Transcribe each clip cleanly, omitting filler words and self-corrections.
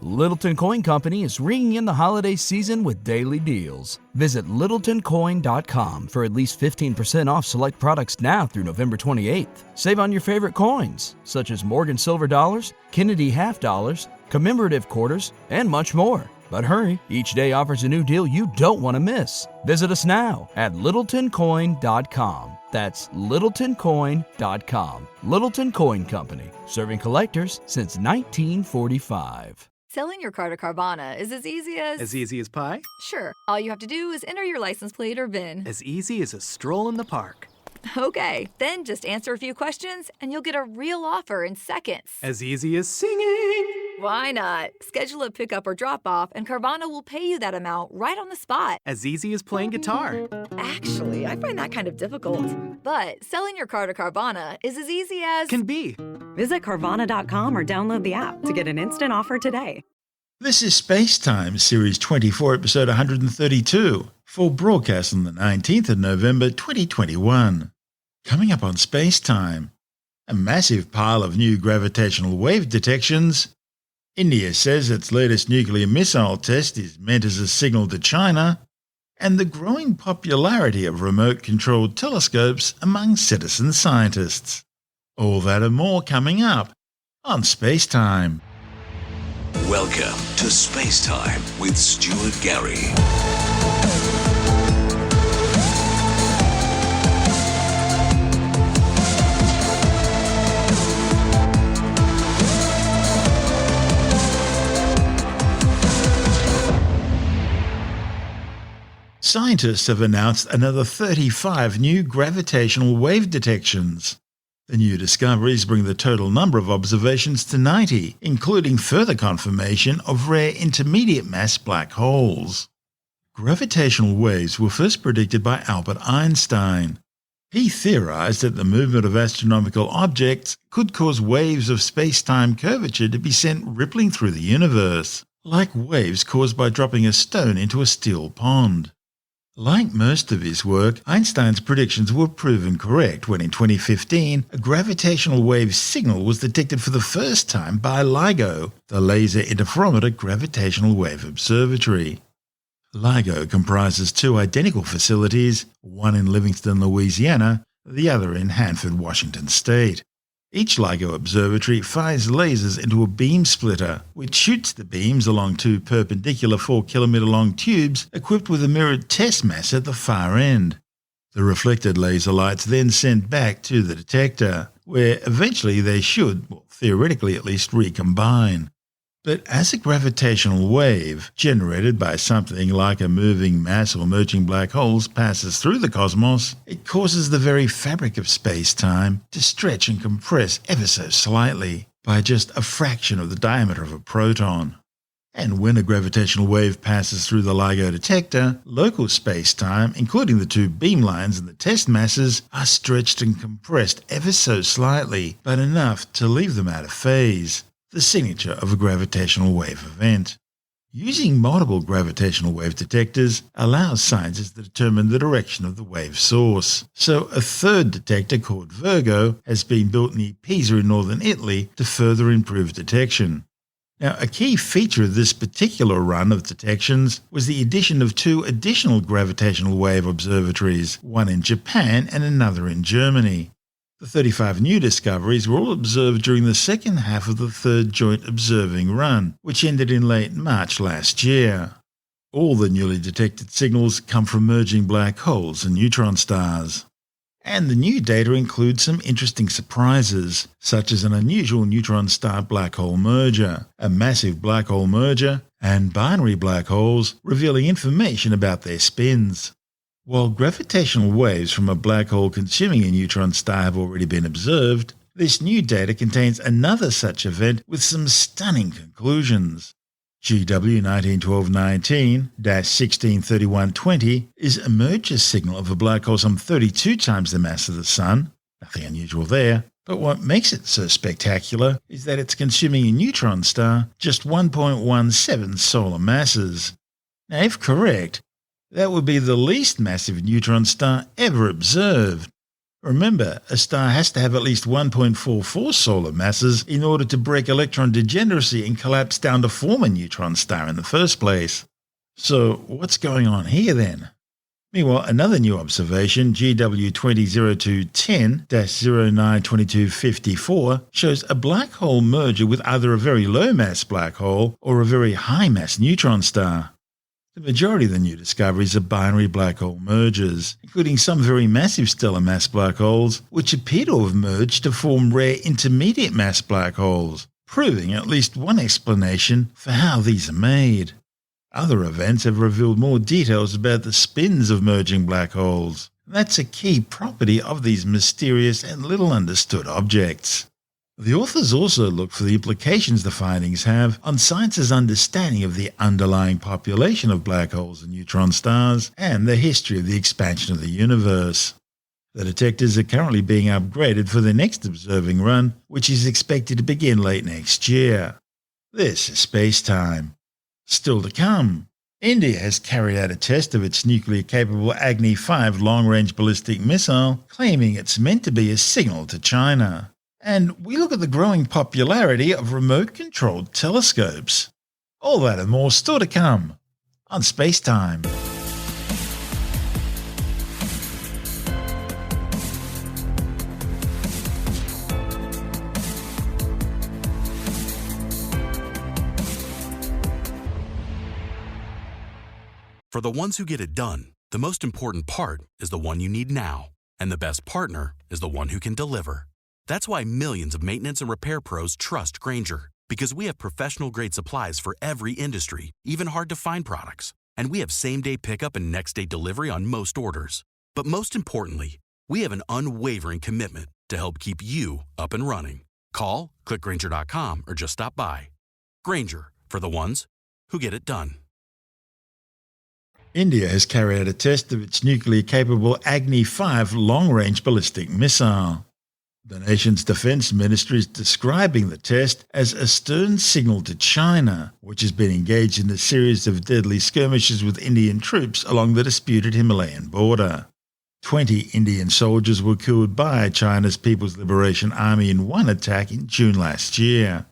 Littleton Coin Company is ringing in the holiday season with daily deals. Visit littletoncoin.com for at least 15% off select products now through November 28th. Save on your favorite coins, such as Morgan Silver Dollars, Kennedy Half Dollars, commemorative quarters, and much more. But hurry, each day offers a new deal you don't want to miss. Visit us now at littletoncoin.com. That's littletoncoin.com. Littleton Coin Company, serving collectors since 1945. Selling your car to Carvana is as easy as... As easy as pie? Sure. All you have to do is enter your license plate or VIN. As easy as a stroll in the park. Okay, then just answer a few questions and you'll get a real offer in seconds. As easy as singing. Why not? Schedule a pickup or drop-off and Carvana will pay you that amount right on the spot. As easy as playing guitar. Actually, I find that kind of difficult. But selling your car to Carvana is as easy as... Can be. Visit Carvana.com or download the app to get an instant offer today. This is SpaceTime, Series 24, Episode 132, for broadcast on the 19th of November 2021. Coming up on SpaceTime, a massive pile of new gravitational wave detections. India says its latest nuclear missile test is meant as a signal to China, and the growing popularity of remote-controlled telescopes among citizen scientists. All that and more coming up on SpaceTime. Welcome to SpaceTime with Stuart Gary. Scientists have announced another 35 new gravitational wave detections. The new discoveries bring the total number of observations to 90, including further confirmation of rare intermediate mass black holes. Gravitational waves were first predicted by Albert Einstein. He theorized that the movement of astronomical objects could cause waves of space-time curvature to be sent rippling through the universe, like waves caused by dropping a stone into a still pond. Like most of his work, Einstein's predictions were proven correct when in 2015 a gravitational wave signal was detected for the first time by LIGO, the Laser Interferometer Gravitational Wave Observatory. LIGO comprises two identical facilities, one in Livingston, Louisiana, the other in Hanford, Washington State. Each LIGO observatory fires lasers into a beam splitter, which shoots the beams along two perpendicular 4-kilometre-long tubes equipped with a mirrored test mass at the far end. The reflected laser lights then sent back to the detector, where eventually they should, well, theoretically at least, recombine. But as a gravitational wave, generated by something like a moving mass or merging black holes, passes through the cosmos, it causes the very fabric of space-time to stretch and compress ever so slightly, by just a fraction of the diameter of a proton. And when a gravitational wave passes through the LIGO detector, local space-time, including the two beamlines and the test masses, are stretched and compressed ever so slightly, but enough to leave them out of phase, the signature of a gravitational wave event. Using multiple gravitational wave detectors allows scientists to determine the direction of the wave source. So a third detector called Virgo has been built near Pisa in northern Italy to further improve detection. Now, a key feature of this particular run of detections was the addition of two additional gravitational wave observatories, one in Japan and another in Germany. The 35 new discoveries were all observed during the second half of the third joint observing run, which ended in late March last year. All the newly detected signals come from merging black holes and neutron stars. And the new data includes some interesting surprises, such as an unusual neutron star black hole merger, a massive black hole merger, and binary black holes, revealing information about their spins. While gravitational waves from a black hole consuming a neutron star have already been observed, this new data contains another such event with some stunning conclusions. GW 1912-19-163120 is a merger signal of a black hole some 32 times the mass of the Sun. Nothing unusual there. But what makes it so spectacular is that it's consuming a neutron star just 1.17 solar masses. Now, if correct, that would be the least massive neutron star ever observed. Remember, a star has to have at least 1.44 solar masses in order to break electron degeneracy and collapse down to form a neutron star in the first place. So what's going on here then? Meanwhile, another new observation, GW200210-092254, shows a black hole merger with either a very low-mass black hole or a very high-mass neutron star. The majority of the new discoveries are binary black hole mergers, including some very massive stellar mass black holes, which appear to have merged to form rare intermediate mass black holes, proving at least one explanation for how these are made. Other events have revealed more details about the spins of merging black holes. That's a key property of these mysterious and little understood objects. The authors also look for the implications the findings have on science's understanding of the underlying population of black holes and neutron stars and the history of the expansion of the universe. The detectors are currently being upgraded for their next observing run, which is expected to begin late next year. This is SpaceTime. Still to come, India has carried out a test of its nuclear-capable Agni-5 long-range ballistic missile, claiming it's meant to be a signal to China. And we look at the growing popularity of remote-controlled telescopes. All that and more still to come on SpaceTime. For the ones who get it done, the most important part is the one you need now. And the best partner is the one who can deliver. That's why millions of maintenance and repair pros trust Grainger, because we have professional-grade supplies for every industry, even hard-to-find products. And we have same-day pickup and next-day delivery on most orders. But most importantly, we have an unwavering commitment to help keep you up and running. Call, click Grainger.com, or just stop by. Grainger, for the ones who get it done. India has carried out a test of its nuclear-capable Agni-5 long-range ballistic missile. The nation's defense ministry is describing the test as a stern signal to China, which has been engaged in a series of deadly skirmishes with Indian troops along the disputed Himalayan border. 20 Indian soldiers were killed by China's People's Liberation Army in one attack in June last year.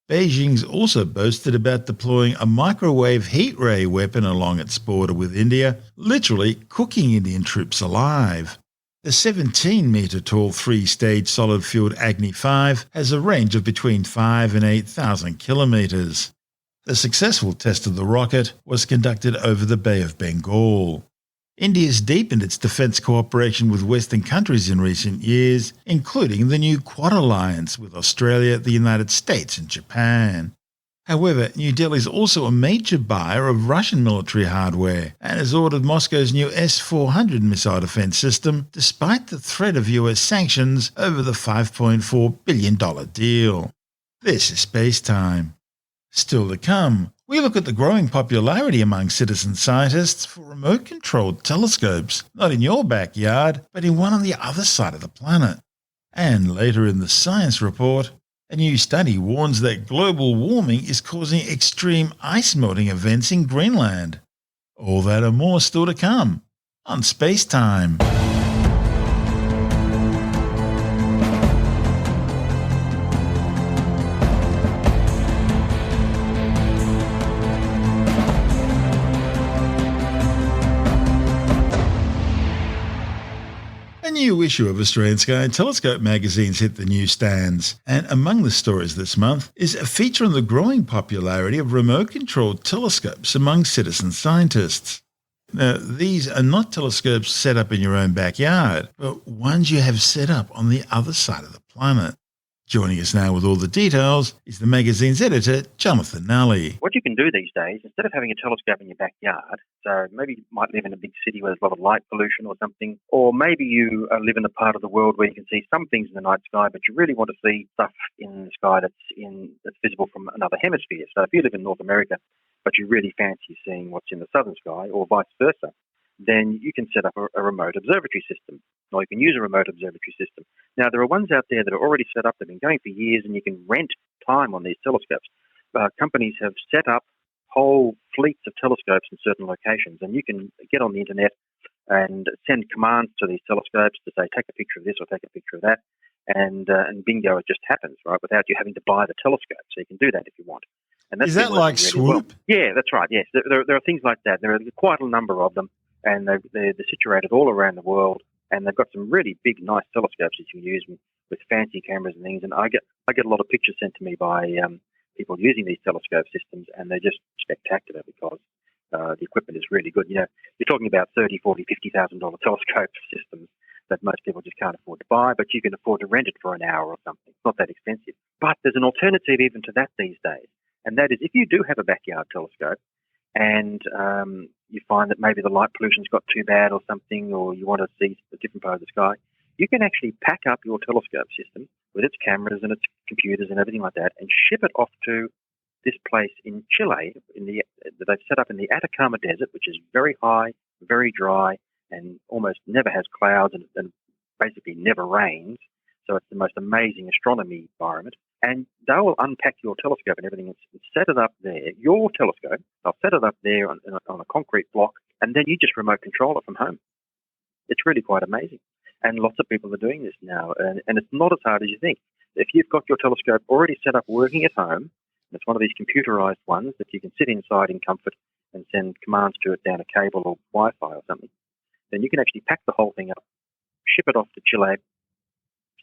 Beijing's also boasted about deploying a microwave heat ray weapon along its border with India, literally cooking Indian troops alive. The 17-metre-tall three-stage solid-fueled Agni-5 has a range of between 5,000 and 8,000 kilometres. The successful test of the rocket was conducted over the Bay of Bengal. India's deepened its defence cooperation with Western countries in recent years, including the new Quad Alliance with Australia, the United States and Japan. However, New Delhi is also a major buyer of Russian military hardware and has ordered Moscow's new S-400 missile defence system despite the threat of US sanctions over the $5.4 billion deal. This is SpaceTime. Still to come, we look at the growing popularity among citizen scientists for remote-controlled telescopes, not in your backyard, but in one on the other side of the planet. And later in the science report, a new study warns that global warming is causing extreme ice melting events in Greenland. All that and more still to come on SpaceTime. A new issue of Australian Sky and Telescope magazines hit the newsstands, and among the stories this month is a feature on the growing popularity of remote-controlled telescopes among citizen scientists. Now, these are not telescopes set up in your own backyard, but ones you have set up on the other side of the planet. Joining us now with all the details is the magazine's editor, Jonathan Nally. What you can do these days, instead of having a telescope in your backyard, so maybe you might live in a big city where there's a lot of light pollution or something, or maybe you live in a part of the world where you can see some things in the night sky, but you really want to see stuff in the sky that's visible from another hemisphere. So if you live in North America, but you really fancy seeing what's in the southern sky, or vice versa, then you can set up a remote observatory system, or you can use a remote observatory system. Now, there are ones out there that are already set up, they've been going for years, and you can rent time on these telescopes. Companies have set up whole fleets of telescopes in certain locations, and you can get on the internet and send commands to these telescopes to say, take a picture of this or take a picture of that, and bingo, it just happens, right, without you having to buy the telescope. So you can do that if you want. And that's Is that like really Swoop? well. Yeah, that's right, yes. There are things like that. There are quite a number of them, and they're situated all around the world, and they've got some really big, nice telescopes that you can use with fancy cameras and things. And I get a lot of pictures sent to me by people using these telescope systems, and they're just spectacular because the equipment is really good. You know, you're talking about $30,000, $40,000, $50,000 telescope systems that most people just can't afford to buy, but you can afford to rent it for an hour or something. It's not that expensive. But there's an alternative even to that these days, and that is if you do have a backyard telescope and you find that maybe the light pollution's got too bad or something, or you want to see a different part of the sky, you can actually pack up your telescope system with its cameras and its computers and everything like that and ship it off to this place in Chile that they've set up in the Atacama Desert, which is very high, very dry, and almost never has clouds and basically never rains. So it's the most amazing astronomy environment. And they will unpack your telescope and everything and set it up there. Your telescope, they'll set it up there on a concrete block, and then you just remote control it from home. It's really quite amazing. And lots of people are doing this now. And it's not as hard as you think. If you've got your telescope already set up working at home, and it's one of these computerized ones that you can sit inside in comfort and send commands to it down a cable or Wi-Fi or something, then you can actually pack the whole thing up, ship it off to Chile,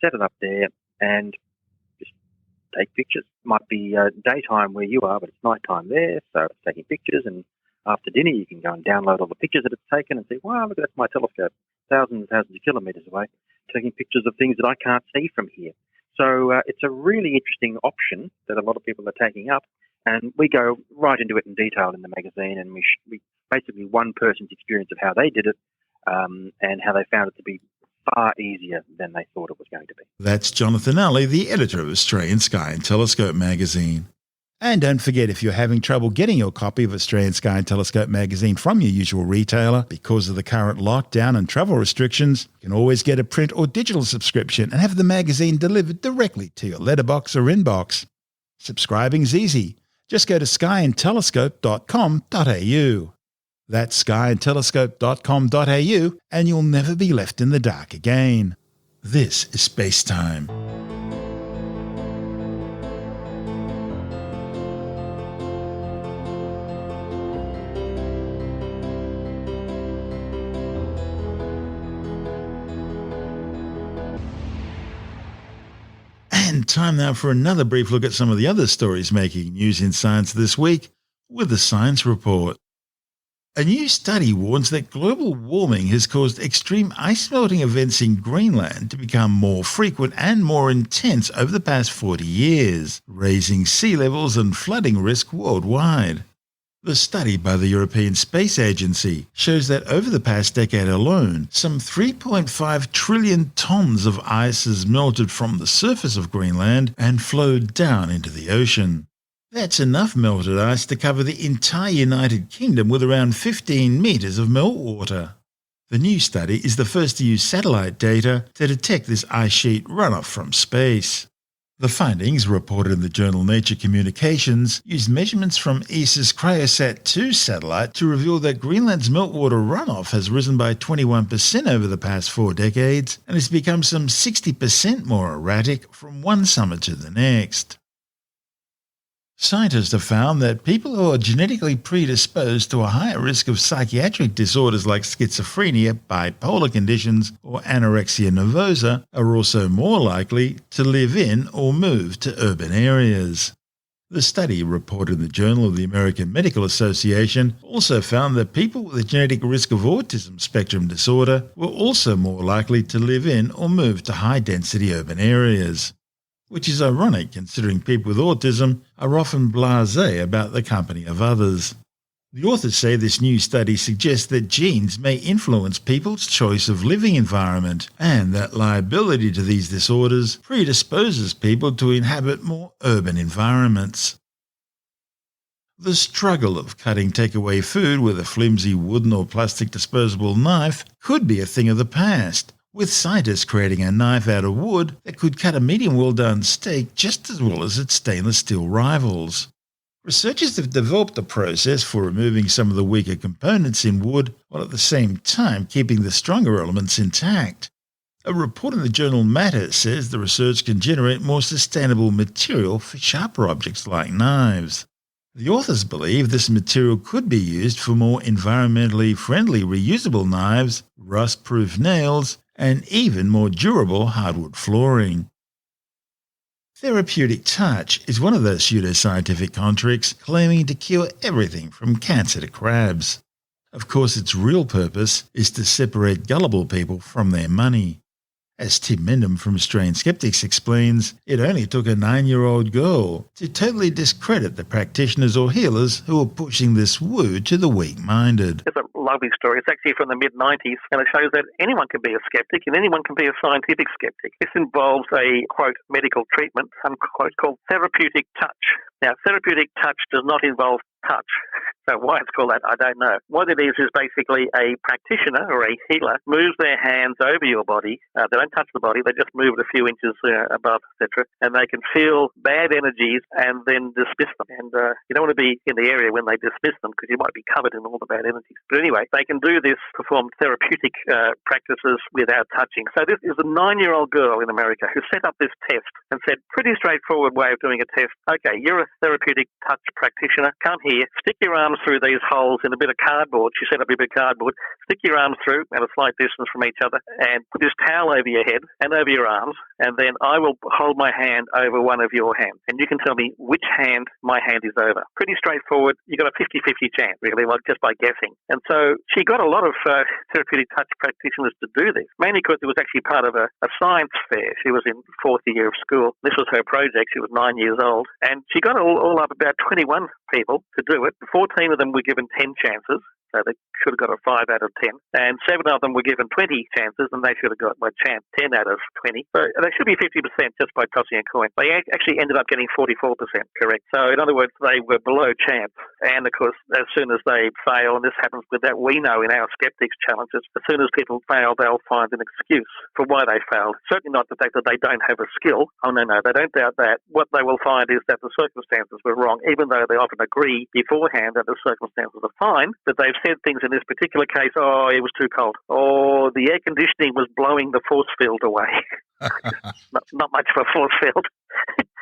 set it up there, and just take pictures. It might be daytime where you are, but it's nighttime there, so it's taking pictures. And after dinner, you can go and download all the pictures that it's taken and say, wow, look, that's my telescope, thousands and thousands of kilometres away, taking pictures of things that I can't see from here. So it's a really interesting option that a lot of people are taking up. And we go right into it in detail in the magazine, and we basically one person's experience of how they did it and how they found it to be far easier than they thought it was going to be. That's Jonathan Alley, the editor of Australian Sky and Telescope magazine. And don't forget, if you're having trouble getting your copy of Australian Sky and Telescope magazine from your usual retailer because of the current lockdown and travel restrictions, you can always get a print or digital subscription and have the magazine delivered directly to your letterbox or inbox. Subscribing's easy. Just go to skyandtelescope.com.au. That's skyandtelescope.com.au, and you'll never be left in the dark again. This is SpaceTime. And time now for another brief look at some of the other stories making news in science this week with the Science Report. A new study warns that global warming has caused extreme ice melting events in Greenland to become more frequent and more intense over the past 40 years, raising sea levels and flooding risk worldwide. The study by the European Space Agency shows that over the past decade alone, some 3.5 trillion tons of ice has melted from the surface of Greenland and flowed down into the ocean. That's enough melted ice to cover the entire United Kingdom with around 15 metres of meltwater. The new study is the first to use satellite data to detect this ice sheet runoff from space. The findings, reported in the journal Nature Communications, used measurements from ESA's Cryosat-2 satellite to reveal that Greenland's meltwater runoff has risen by 21% over the past 4 decades and has become some 60% more erratic from one summer to the next. Scientists have found that people who are genetically predisposed to a higher risk of psychiatric disorders like schizophrenia, bipolar conditions, or anorexia nervosa are also more likely to live in or move to urban areas. The study, reported in the Journal of the American Medical Association, also found that people with a genetic risk of autism spectrum disorder were also more likely to live in or move to high-density urban areas. Which is ironic considering people with autism are often blasé about the company of others. The authors say this new study suggests that genes may influence people's choice of living environment and that liability to these disorders predisposes people to inhabit more urban environments. The struggle of cutting takeaway food with a flimsy wooden or plastic disposable knife could be a thing of the past, with scientists creating a knife out of wood that could cut a medium well-done steak just as well as its stainless steel rivals. Researchers have developed a process for removing some of the weaker components in wood while at the same time keeping the stronger elements intact. A report in the journal Matter says the research can generate more sustainable material for sharper objects like knives. The authors believe this material could be used for more environmentally friendly reusable knives, rust-proof nails, and even more durable hardwood flooring. Therapeutic touch is one of those pseudoscientific contracts claiming to cure everything from cancer to crabs. Of course, its real purpose is to separate gullible people from their money. As Tim Mendham from Australian Skeptics explains, it only took a 9-year-old girl to totally discredit the practitioners or healers who were pushing this woo to the weak-minded. It's a lovely story. It's actually from the mid-90s, and it shows that anyone can be a skeptic and anyone can be a scientific skeptic. This involves a, quote, medical treatment, unquote, called therapeutic touch. Now, therapeutic touch does not involve touch. So why it's called that, I don't know. What it is basically a practitioner or a healer moves their hands over your body. They don't touch the body, they just move it a few inches above, etc. And they can feel bad energies and then dismiss them. And you don't want to be in the area when they dismiss them because you might be covered in all the bad energies. But anyway, they can do this, perform therapeutic practices without touching. So this is a 9-year-old girl in America who set up this test and said, pretty straightforward way of doing a test. Okay, you're a therapeutic touch practitioner. Come here, stick your arms through these holes in a bit of cardboard. She set up a bit of cardboard. Stick your arms through at a slight distance from each other and put this towel over your head and over your arms, and then I will hold my hand over one of your hands. And you can tell me which hand my hand is over. Pretty straightforward. You got a 50-50 chance, really, like just by guessing. And so she got a lot of therapeutic touch practitioners to do this, mainly because it was actually part of a science fair. She was in 4th year of school. This was her project. She was 9 years old. And she got all up about 21 people to do it. 14 of them were given 10 chances. So they should have got a 5 out of 10. And 7 of them were given 20 chances, and they should have got by chance 10 out of 20. So they should be 50% just by tossing a coin. They actually ended up getting 44% correct. So in other words, they were below chance. And of course, as soon as they fail, and this happens with that we know in our skeptics challenges, as soon as people fail, they'll find an excuse for why they failed. Certainly not the fact that they don't have a skill. Oh, no, they don't doubt that. What they will find is that the circumstances were wrong, even though they often agree beforehand that the circumstances are fine, that they've said things in this particular case, oh, it was too cold, or the air conditioning was blowing the force field away. not much of a force field.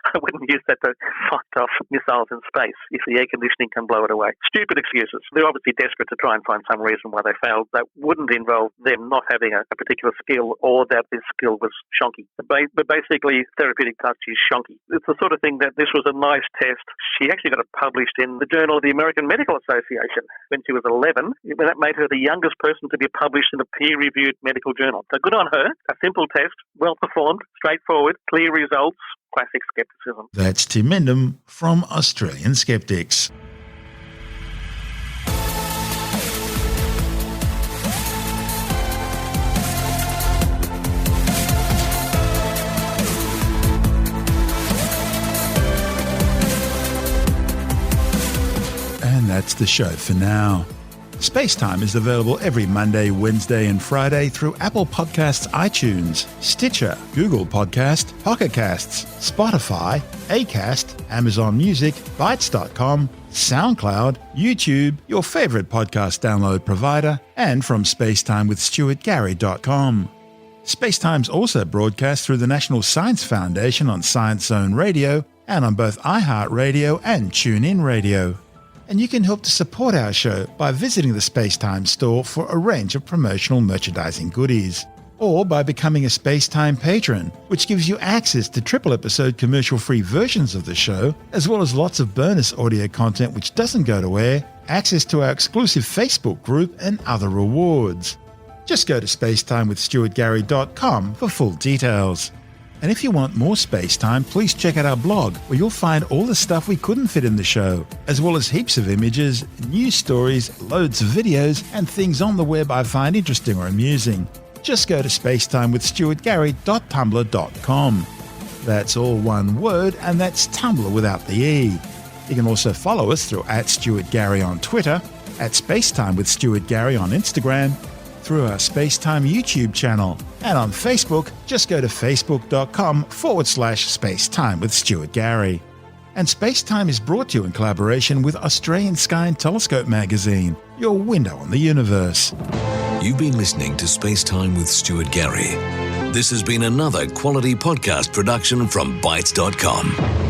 I wouldn't use that to fight off missiles in space if the air conditioning can blow it away. Stupid excuses. They're obviously desperate to try and find some reason why they failed that wouldn't involve them not having a particular skill or that this skill was shonky. But basically, therapeutic touch is shonky. It's the sort of thing that this was a nice test. She actually got it published in the Journal of the American Medical Association when she was 11. That made her the youngest person to be published in a peer-reviewed medical journal. So good on her. A simple test, well performed, straightforward, clear results. Classic skepticism. That's Tim Mendham from Australian Skeptics. And that's the show for now. SpaceTime is available every Monday, Wednesday and Friday through Apple Podcasts, iTunes, Stitcher, Google Podcast, Pocket Casts, Spotify, Acast, Amazon Music, Bytes.com, SoundCloud, YouTube, your favourite podcast download provider, and from spacetimewithstuartgary.com. SpaceTime's also broadcast through the National Science Foundation on Science Zone Radio and on both iHeartRadio and TuneIn Radio. And you can help to support our show by visiting the SpaceTime store for a range of promotional merchandising goodies, or by becoming a SpaceTime patron, which gives you access to triple-episode commercial-free versions of the show, as well as lots of bonus audio content which doesn't go to air, access to our exclusive Facebook group, and other rewards. Just go to spacetimewithstuartgary.com for full details. And if you want more SpaceTime, please check out our blog, where you'll find all the stuff we couldn't fit in the show, as well as heaps of images, news stories, loads of videos, and things on the web I find interesting or amusing. Just go to spacetimewithstuartgary.tumblr.com. That's all one word, and that's Tumblr without the E. You can also follow us through @StuartGary on Twitter, @SpaceTimeWithStuartGary on Instagram, through our SpaceTime YouTube channel, and on Facebook, just go to facebook.com/SpaceTime with Stuart Gary. And SpaceTime is brought to you in collaboration with Australian Sky and Telescope magazine, your window on the universe. You've been listening to SpaceTime with Stuart Gary. This has been another quality podcast production from Bytes.com.